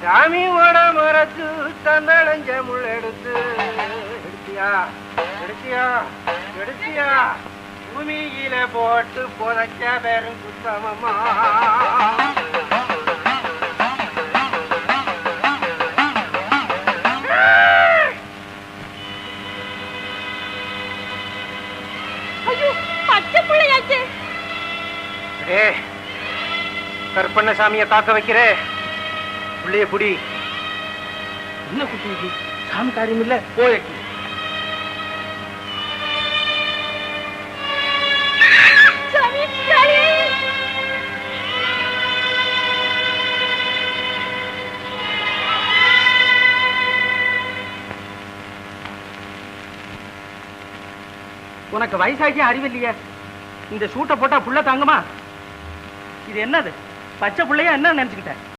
சாமியோட மரத்து தந்தளஞ்ச முள் எடுத்து எடுத்தியா எடுத்தியா எடுத்தியா பூமியில போட்டு புதைச்ச பேரும் குத்தமம்மா. கற்பண்ணசாமிய காக்க வைக்கிற பிள்ளைய புடி. என்ன குட்டி சாமி காரியம் இல்ல போயக்கு. உனக்கு வயசாகி அறிவில்லையே, இந்த சூட்டை போட்டா புள்ள தாங்குமா? இது என்னது பச்சை புள்ளையா என்ன நினைச்சுக்கிட்ட?